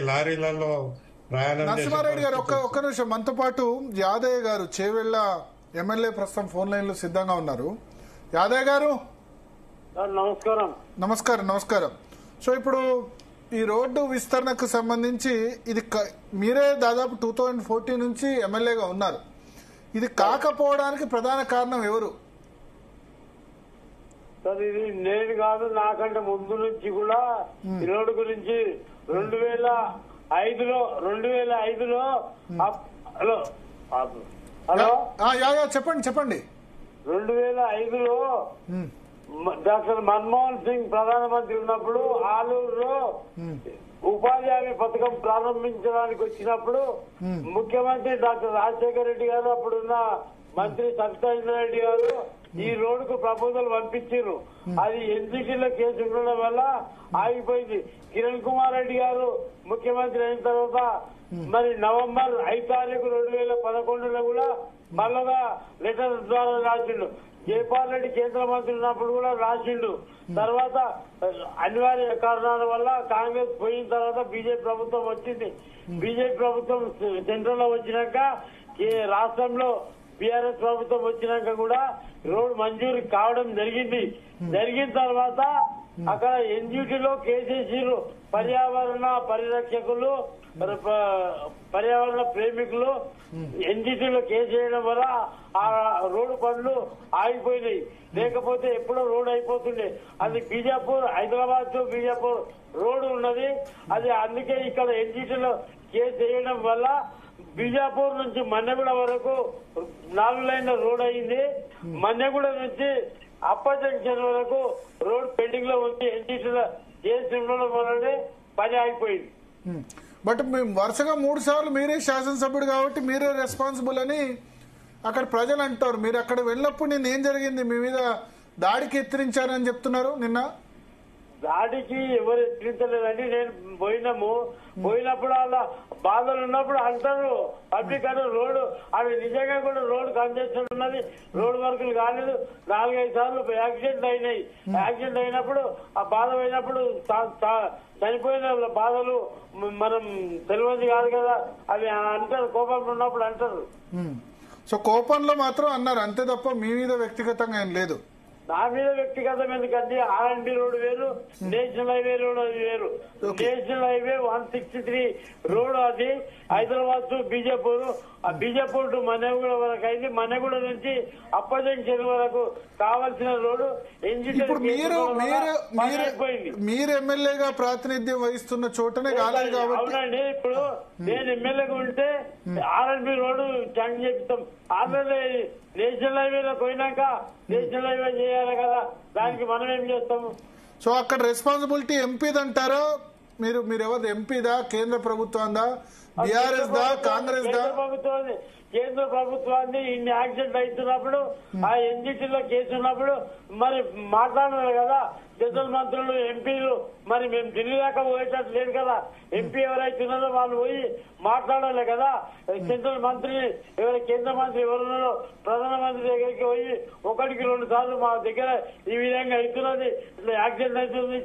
లారీలలో ప్రయాణం. నరసింహారెడ్డి గారు ఒక్క నిమిషం, మనతో పాటు యాదయ్య గారు చేవెళ్ల ఎమ్మెల్యే ప్రస్తుతం ఫోన్ లైన్లో సిద్ధంగా ఉన్నారు. యాదయ్య గారు నమస్కారం. నమస్కారం. నమస్కారం. సో ఇప్పుడు ఈ రోడ్డు విస్తరణకు సంబంధించి ఇది మీరే దాదాపు 2014 నుంచి ఎమ్మెల్యేగా ఉన్నారు. ఇది కాకపోవడానికి ప్రధాన కారణం ఎవరు? సార్ ఇది నేను కాదు, నాకంటే ముందు నుంచి కూడా ఈ రోడ్డు గురించి 2005లో హలో హలో చెప్పండి. 2005లో డాక్టర్ మన్మోహన్ సింగ్ ప్రధానమంత్రి ఉన్నప్పుడు ఆలూరులో ఉపాధి హామీ పథకం ప్రారంభించడానికి వచ్చినప్పుడు ముఖ్యమంత్రి డాక్టర్ రాజశేఖర రెడ్డి గారు, అప్పుడున్న మంత్రి సత్యనారాయణ రెడ్డి గారు ఈ రోడ్డుకు ప్రపోజల్ పంపించారు. అది ఎన్జిటిలో కేసు ఉండడం వల్ల ఆగిపోయింది. కిరణ్ కుమార్ రెడ్డి గారు ముఖ్యమంత్రి అయిన తర్వాత మరి నవంబర్ 5 తారీఖు 2011లో కూడా మళ్ళా లెటర్ ద్వారా రాసిండు. జైపాల్ రెడ్డి కేంద్ర మంత్రి ఉన్నప్పుడు కూడా రాసిండు. తర్వాత అనివార్య కారణాల వల్ల కాంగ్రెస్ పోయిన తర్వాత బీజేపీ ప్రభుత్వం వచ్చింది. బీజేపీ ప్రభుత్వం సెంట్రల్ లో వచ్చినాక రాష్ట్రంలో బీఆర్ఎస్ ప్రభుత్వం వచ్చినాక కూడా రోడ్డు మంజూరు కావడం జరిగిన తర్వాత అక్కడ ఎన్జిటిలో కేసీసీలు పర్యావరణ పరిరక్షకులు, పర్యావరణ ప్రేమికులు ఎన్జిటిలో కేసు చేయడం వల్ల ఆ రోడ్డు పనులు ఆగిపోయినాయి. లేకపోతే ఎప్పుడో రోడ్ అయిపోతుండే. అది బీజాపూర్, హైదరాబాద్ టు బీజాపూర్ రోడ్డు ఉన్నది. అది అందుకే ఇక్కడ ఎన్జిటిలో కేసు చేయడం వల్ల బీజాపూర్ నుంచి మన్నెగూడ వరకు 4 లైన్ల రోడ్ అయింది. మన్నెగూడ నుంచి అప్ప జంక్షన్ వరకు రోడ్ పెండింగ్ లో ఉంది. ఎన్జిటిలో కేసు ఉండడం వల్లనే పని ఆగిపోయింది. బట్ మేము వరుసగా 3 సార్లు మీరే శాసనసభ్యుడు కాబట్టి మీరే రెస్పాన్సిబుల్ అని అక్కడ ప్రజలు అంటారు. మీరు అక్కడ వెళ్ళినప్పుడు నిన్న ఏం జరిగింది? మీ మీద దాడికి ఎత్తిరించారని చెప్తున్నారు. నిన్న దాడికి ఎవరు ఎత్తిరించలేదండి. నేను పోయినప్పుడు అలా బాధలు ఉన్నప్పుడు అంటారు పబ్లిక్ అని రోడ్డు అది నిజంగా కూడా రోడ్డు కంజెషన్ ఉన్నది. రోడ్డు వర్కులు కాలేదు. 4-5 సార్లు యాక్సిడెంట్ అయినాయి. యాక్సిడెంట్ అయినప్పుడు ఆ బాధ అయినప్పుడు చనిపోయిన బాధలు మనం తెలియదు కాదు కదా, అవి అంటారు. కోపంలో ఉన్నప్పుడు అంటారు. సో కోపంలో మాత్రం అన్నారు అంతే తప్ప మీ మీద వ్యక్తిగతంగా ఏం లేదు. నా మీద వ్యక్తిగతం ఎందుకంటే ఆర్ఎన్బి రోడ్ వేరు, నేషనల్ హైవే రోడ్ వేరు. నేషనల్ హైవే 163 రోడ్ అది హైదరాబాద్ టు బీజాపూర్, ఆ బీజాపూర్ టు మన్నెగూడ వరకు అయింది. మన్నెగూడ నుంచి అప్ప జంక్షన్ వరకు కావాల్సిన రోడ్డు ఇప్పుడు మీరు ఎమ్మెల్యేగా ప్రాతినిధ్యం వహిస్తున్న చోటనే కాలేదు కాబట్టి. అవునండి, ఇప్పుడు నేను ఎమ్మెల్యేగా ఉంటే ఆర్ఎన్బి రోడ్డు జంగ్ చెప్తాం. ఆల్రెడీ నేషనల్ హైవేలో పోయినాక నేషనల్ హైవే చేయాలి కదా, దానికి మనం ఏం చేస్తాము? సో అక్కడ రెస్పాన్సిబిలిటీ ఎంపీది అంటారా? మీరు ఎవరు ఎంపీదా, కేంద్ర ప్రభుత్వందా, బీఆర్ఎస్ దా, కాంగ్రెస్ దా? కేంద్ర ప్రభుత్వాన్ని ఇన్ని యాక్సిడెంట్ అవుతున్నప్పుడు ఆ ఎన్జిటిలో కేసు ఉన్నప్పుడు మరి మాట్లాడాలి కదా జనరల్ మంత్రులు, ఎంపీలు. మరి మేము ఢిల్లీ దాకా పోయేటట్టు లేదు కదా. ఎంపీ ఎవరైతే ఉన్నారో వాళ్ళు పోయి మాట్లాడాలి కదా. సెంట్రల్ మంత్రి కేంద్ర మంత్రి ఎవరున్నారో ప్రధానమంత్రి దగ్గరికి పోయి 1-2 సార్లు మా దగ్గర ఈ విధంగా అవుతున్నది, ఇట్లా యాక్సిడెంట్ అవుతుంది,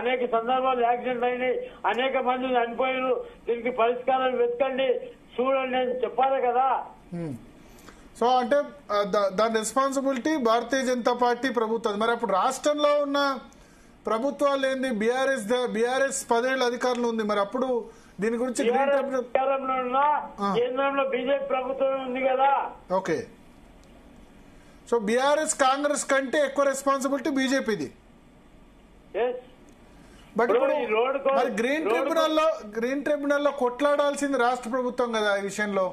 అనేక సందర్భాలు యాక్సిడెంట్ అయినాయి, అనేక మంది చనిపోయారు, దీనికి పరిష్కారం వెతకండి, చూడండి అని చెప్పాలి కదా. సో అంటే దాని రెస్పాన్సిబిలిటీ భారతీయ జనతా పార్టీ ప్రభుత్వం. మరి అప్పుడు రాష్ట్రంలో ఉన్న ప్రభుత్వాలు ఏంది? బీఆర్ఎస్ 10 ఏళ్ళ అధికారులు ఉంది. మరి అప్పుడు దీని గురించి కేంద్రంలో బీజేపీ ప్రభుత్వం ఉంది కదా. ఓకే, సో బీఆర్ఎస్ కాంగ్రెస్ కంటే ఎక్కువ రెస్పాన్సిబిలిటీ బీజేపీది. బట్ ఇప్పుడు గ్రీన్ ట్రిబ్యునల్ లో కొట్లాడాల్సింది రాష్ట్ర ప్రభుత్వం కదా ఈ విషయంలో.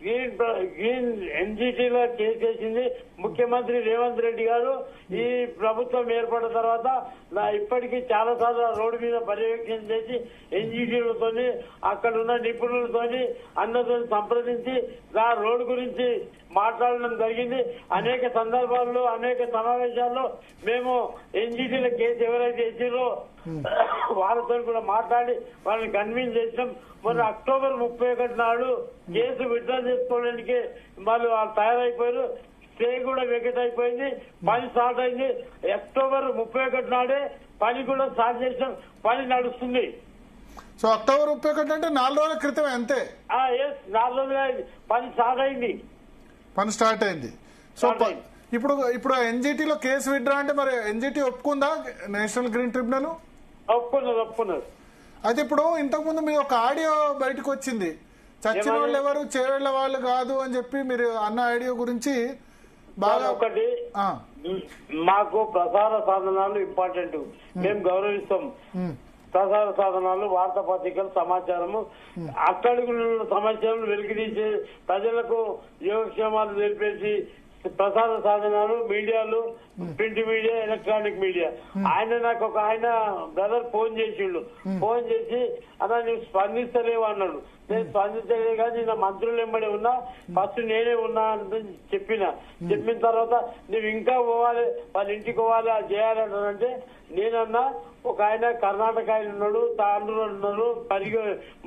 గ్రీన్ ఎన్జిటిలో కేసు వేసింది ముఖ్యమంత్రి రేవంత్ రెడ్డి గారు. ఈ ప్రభుత్వం ఏర్పడిన తర్వాత ఇప్పటికీ చాలా సార్లు రోడ్డు మీద పర్యవేక్షణ చేసి ఎన్జిటీలతో అక్కడ ఉన్న నిపుణులతో అందరితో సంప్రదించి ఆ రోడ్డు గురించి మాట్లాడడం జరిగింది. అనేక సందర్భాల్లో అనేక సమావేశాల్లో మేము ఎన్జిటీల కేసు ఎవరైతే ఇచ్చారో వాళ్ళతో కూడా మాట్లాడి వాళ్ళని కన్విన్స్ చేసినాం. మొన్న అక్టోబర్ 31 నాడు కేసు విత్డ్రా చేసుకోవడానికి వాళ్ళు తయారైపోయారు. స్టే కూడా వెకెట్ అయిపోయింది, పని స్టార్ట్ అయింది. అక్టోబర్ 31 నాడే పని కూడా స్టార్ట్ చేసాం, పని నడుస్తుంది. సో అక్టోబర్ 31 అంటే 4 రోజుల క్రితమే అంతే. ఎస్ 4 రోజులు పని స్టార్ట్ అయింది. సో ఇప్పుడు ఎన్జిటిలో కేసు విత్డ్రా అంటే మరి ఎన్జిటి ఒప్పుకుందా నేషనల్ గ్రీన్ ట్రిబ్యునల్? ఒప్పుకున్నారు. అయితే ఇప్పుడు ఇంతకుముందు మీరు ఒక ఆడియో బయటకు వచ్చింది, చచ్చిన వాళ్ళు ఎవరు చేవేళ్ల వాళ్ళు కాదు అని చెప్పి మీరు అన్న ఆడియో గురించి బాగా. ఒకటి, మాకు ప్రసార సాధనాలు ఇంపార్టెంట్, మేము గౌరవిస్తాం. ప్రసార సాధనాలు, వార్తాపత్రికలు, సమాచారము, అక్కడికి సమాచారం వెలికితీసి ప్రజలకు యోగక్షేమాలు తెలిపేసి ప్రసార సాధనాలు, మీడియాలు, ప్రింట్ మీడియా, ఎలక్ట్రానిక్ మీడియా. ఆయన బ్రదర్ ఫోన్ చేసిండు. ఫోన్ చేసి అన్నా నువ్వు స్పందిస్తలేవు అన్నాడు. నేను స్పందించలేదు కానీ నా మంత్రులు వెంబడి ఉన్నా, ఫస్ట్ నేనే ఉన్నా అని చెప్పిన తర్వాత నువ్వు ఇంకా పోవాలి, వాళ్ళ ఇంటికి పోవాలి, అది చేయాలంటే నేనన్నా ఒక ఆయన కర్ణాటక ఆయన ఉన్నాడు, తాండూరు ఉన్నారు,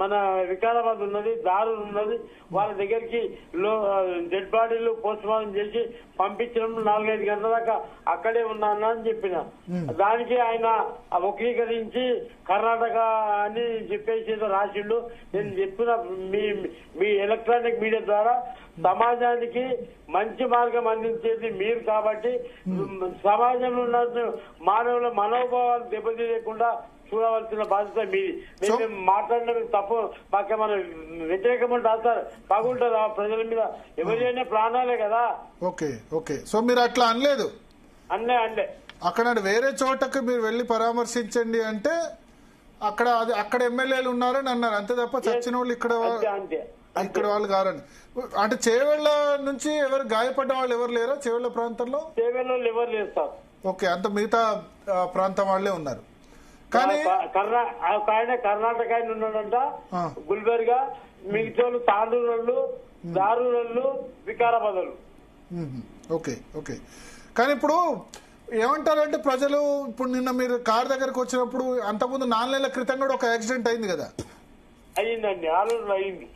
మన వికారాబాద్ ఉన్నది, దారులు ఉన్నది, వాళ్ళ దగ్గరికి డెడ్ బాడీలు పోస్ట్ మార్టం చేసి పంపించడం 4-5 గంటల దాకా అక్కడే ఉన్నాను అని చెప్పిన. దానికి ఆయన వక్రీకరించి కర్ణాటక అని చెప్పేసి రాసిండు. నేను చెప్పిన మీ ఎలక్ట్రానిక్ మీడియా ద్వారా సమాజానికి మంచి మార్గం అందించేది మీరు కాబట్టి సమాజంలో ఉన్న మానవుల మనోభావాలు దెబ్బతీయకుండా చూడవలసిన బాధ్యత మీది. మేము మాట్లాడిన తప్పు మాకేమైనా వ్యతిరేకం రాస్తారు బాగుంటుందా? ప్రజల మీద ఎవరైనా ప్రాణాలే కదా. ఓకే సో మీరు అట్లా అనలేదు? అన్లే అక్కడ వేరే చోటకు మీరు వెళ్లి పరామర్శించండి అంటే అక్కడ ఎమ్మెల్యేలు ఉన్నారని అన్నారు అంతే తప్ప చచ్చిన వాళ్ళు ఇక్కడ వాళ్ళు కారని. అంటే చేవెళ్ల నుంచి ఎవరు గాయపడ్డ వాళ్ళు ఎవరు లేరా? చేవెళ్ల ప్రాంతంలో ఎవరు లేరు సార్. ఓకే, అంత మిగతా ప్రాంతం వాళ్లే ఉన్నారు. కానీ ఆయన కర్ణాటక ఆయన ఉన్నాడంట, గుల్బర్గా, మిగతా తాండూరు, దారులు, వికారాబాద్. ఓకే కానీ ఇప్పుడు ఏమంటారంటే ప్రజలు, ఇప్పుడు నిన్న మీరు కార్ దగ్గరకు వచ్చినప్పుడు అంతకుముందు 4 నెలల క్రితం కూడా ఒక యాక్సిడెంట్ అయింది కదా? అయిందండి, ఆలూరులో అయింది.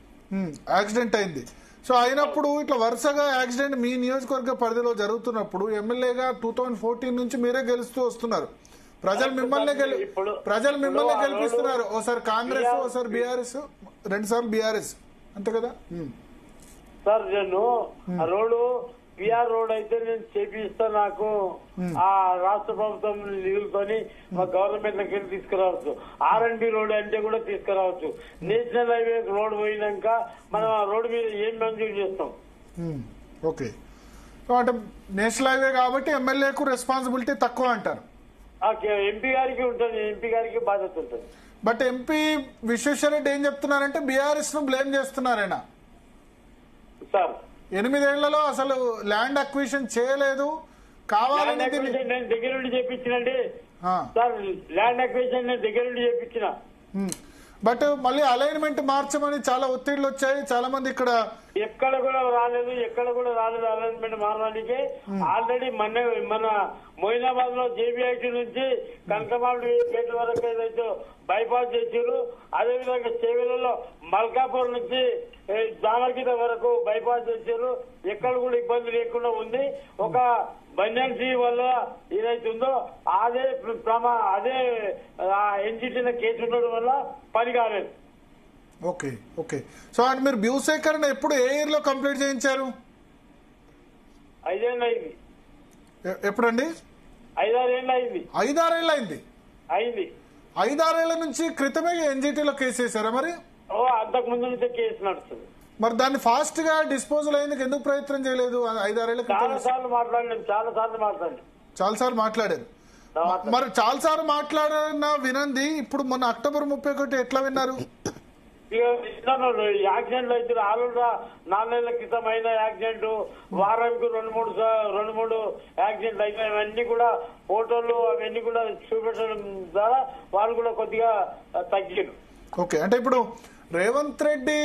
యాక్సిడెంట్ అయింది. సో అయినప్పుడు ఇట్లా వరుసగా యాక్సిడెంట్ మీ నియోజకవర్గ పరిధిలో జరుగుతున్నప్పుడు ఎమ్మెల్యేగా 2014 నుంచి మీరే గెలుస్తూ వస్తున్నారు. ప్రజలు మిమ్మల్ని గెలిపిస్తున్నారు. ఓసారి కాంగ్రెస్, ఓసారి బీఆర్ఎస్, 2 సార్లు బీఆర్ఎస్, అంతే కదా సార్? నేను రోడ్డు పిఆర్ రోడ్ అయితే నేను చేపిస్తా, నాకు ఆ రాష్ట్ర ప్రభుత్వం నిధులతోని మా గవర్నమెంట్ లకి తీసుకురావచ్చు. R&B రోడ్ అంటే కూడా తీసుకురావచ్చు. నేషనల్ హైవే రోడ్ పోయినాక మనం ఆ రోడ్డు మీద ఏం మంజూరు చేస్తాం? ఓకే, సో అంటే నేషనల్ హైవే కాబట్టి ఎమ్మెల్యేకు రెస్పాన్సిబిలిటీ తక్కువ అంటారు. ఎంపీ గారికి ఉంటుంది, ఎంపీ గారికి బాధ్యత ఉంటుంది. బట్ ఎంపీ విశ్వేశ్వరరెడ్డి ఏం చెప్తున్నారంటే బీఆర్ఎస్ ను బ్లేమ్ చేస్తున్నారైనా. సార్ 8 ఏళ్లలో అసలు ల్యాండ్ అక్విజిషన్ చేయలేదు, కావాలని నేను దగ్గర నుండి చేపించినండి సార్. ల్యాండ్ అక్విజిషన్ నేను దగ్గర నుండి చేపించిన. బట్ మళ్ళీ అలైన్మెంట్ మార్చమని చాలా ఒత్తిళ్లు వచ్చాయి. చాలా మంది ఇక్కడ ఎక్కడ కూడా రాలేదు అలైన్మెంట్ మారడానికి. ఆల్రెడీ మన మొయినాబాద్ లో జేబీఐటీ నుంచి కనకమామిడి పేట వరకు ఏదైతే బైపాస్ చేసారు, అదేవిధంగా చేవెలలో మల్కాపూర్ నుంచి జామర్గిత వరకు బైపాస్ చేశారు. ఎక్కడ కూడా ఇబ్బంది లేకుండా ఉంది. ఒక బన్యాన్సీ వల్ల ఏదైతుందో అదే ఎన్జిటి కేసు ఉండడం వల్ల పని కాలేదు. ఓకే సో అంటే మీరు భూసేకరణ ఎప్పుడు ఏ ఇయర్ లో కంప్లీట్ చేయించారు? 5 ఏళ్ళు అయింది. ఎప్పుడండి? 5-6 ఏళ్ళు అయింది. 5-6 ఏళ్ళు అయింది. 5-6 ఏళ్ల నుంచి క్రితమే ఎన్జిటిలో కేసు వేసారా మరి? అంతకు ముందు నుంచే కేసు నడుస్తుంది. మరి దాన్ని ఫాస్ట్ గా డిస్పోజల్ అయ్యేందుకు ఎందుకు ప్రయత్నం చేయలేదు? 5-6 ఏళ్ళ చాలా సార్లు మాట్లాడారు. మరి చాలా సార్లు మాట్లాడిన వినంది ఇప్పుడు మొన్న అక్టోబర్ 31 ఎట్లా విన్నారు? యాక్సిడెంట్లు అయితే ఆల్రెడీ 4 నెలల క్రితం అయిన యాక్సిడెంట్, వారానికి 2-3 యాక్సిడెంట్లు అయినా ఇవన్నీ కూడా ఫోటోలు అవన్నీ కూడా చూపెట్టడం ద్వారా వాళ్ళు కూడా కొద్దిగా తగ్గారు. ఓకే, అంటే ఇప్పుడు రేవంత్ రెడ్డి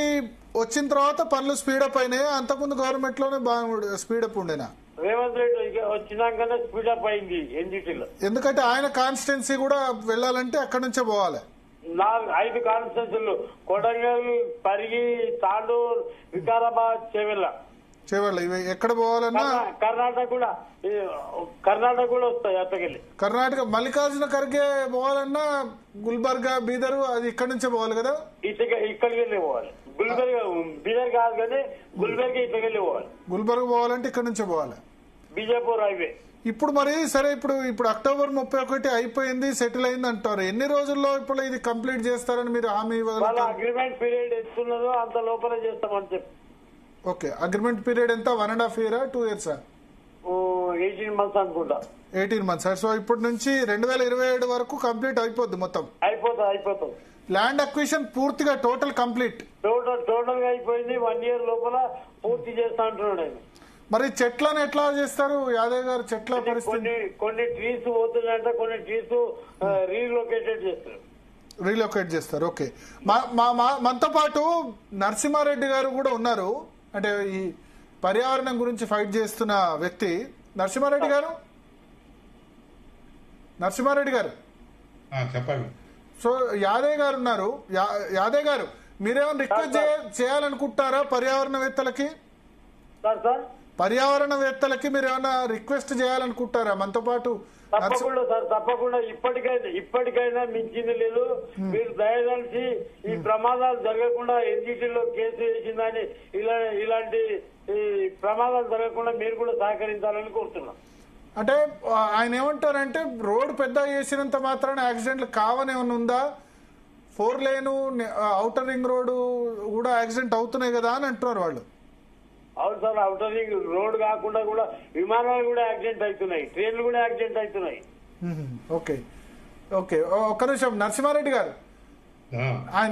వచ్చిన తర్వాత పనులు స్పీడప్ అయినాయి, అంతకుముందు గవర్నమెంట్ లోనే బాగా స్పీడప్ ఉండేనా? రేవంత్ రెడ్డి వచ్చినాకనే స్పీడప్ అయింది ఎన్జిటిలో. ఎందుకంటే ఆయన కాన్స్టిట్యున్సీ కూడా వెళ్ళాలంటే అక్కడి నుంచే పోవాలి. 5 కాన్స్టిట్యున్సీలు: కొడంగల్, పరిగి, తాండూర్, వికారాబాద్, చేవెళ్ళ. చేవెళ్ళ ఇవి ఎక్కడ పోవాలన్నా కర్ణాటక కూడా వస్తాయి అత్తకెళ్ళి. కర్ణాటక మల్లికార్జున ఖర్గే పోవాలన్నా గుల్బర్గా బీదర్ అది ఇక్కడ నుంచే పోవాలి కదా, ఇక్కడికి వెళ్ళి పోవాలి. గుల్బర్గా బీదర్ కాదు కానీ గుల్బర్గా ఇక్కడికి వెళ్ళి పోవాలి. గుల్బర్గా పోవాలంటే ఇక్కడ నుంచే పోవాలి, బీజాపూర్ హైవే. ఇప్పుడు మరి సరే ఇప్పుడు అక్టోబర్ 31 అయిపోయింది, సెటిల్ అయింది అంటారు. ఎన్ని రోజుల్లో ఇప్పుడు ఇది కంప్లీట్ చేస్తారని మీరు హామీ వాళ్ళ అగ్రిమెంట్ పీరియడ్ ఎత్తున్నదో అంత లోపల చేస్తామని చెప్పి. ఓకే, అగ్రిమెంట్ పీరియడ్ ఎంత 1.5 year 2 years 18 months అనుకుంటా. 18 months. సో ఇప్పటి నుంచి 2027 వరకు కంప్లీట్ అయిపోద్ది మొత్తం. అయిపోతుంది. ల్యాండ్ అక్విజిషన్ పూర్తిగా టోటల్ కంప్లీట్ టోటల్ గా అయిపోయింది. 1 year లోపల పూర్తి చేస్తా అంటున్నాడు ఆయన. మరి చెట్లను ఎట్లా చేస్తారు యాదవ్ గారు? చెట్ల పరిస్థితి కొన్ని ట్రీస్ పోతున్నాయంటే కొన్ని ట్రీస్ రీలొకేట్ చేస్తారు. ఓకే, మనతో పాటు నరసింహారెడ్డి గారు కూడా ఉన్నారు, అంటే ఈ పర్యావరణం గురించి ఫైట్ చేస్తున్న వ్యక్తి. నరసింహారెడ్డి గారు చెప్పండి. సో యాదవ్ గారు ఉన్నారు. యాదవ్ గారు, మీరేమైనా రిక్వెస్ట్ చేయాలనుకుంటారా పర్యావరణవేత్తలకి? పర్యావరణవేత్తలకి మీరు ఏమైనా రిక్వెస్ట్ చేయాలనుకుంటారా మనతో పాటు? తప్పకుండా సార్, తప్పకుండా. ఇప్పటికైనా మించింది లేదు. మీరు దయదలిచి ఈ ప్రమాదాలు జరగకుండా ఎన్జిటీలో కేసు వేసిందని ఇలాంటి ప్రమాదాలు జరగకుండా మీరు కూడా సహకరించాలని కోరుతున్నాం. అంటే ఆయన ఏమంటారంటే రోడ్ పెద్ద చేసినంత మాత్రాన యాక్సిడెంట్లు కావని ఏమైనా ఉందా? 4 lane ఔటర్ రింగ్ రోడ్ కూడా యాక్సిడెంట్ అవుతున్నాయి కదా అని అంటున్నారు వాళ్ళు. అవును సార్, ఔటర్ రింగ్ రోడ్ కాకుండా కూడా విమానాలు కూడా యాక్సిడెంట్ అవుతున్నాయి, ట్రైన్లు కూడా యాక్సిడెంట్ అవుతున్నాయి. ఓకే, ఒక్క నిమిషం నరసింహారెడ్డి గారు, ఆయన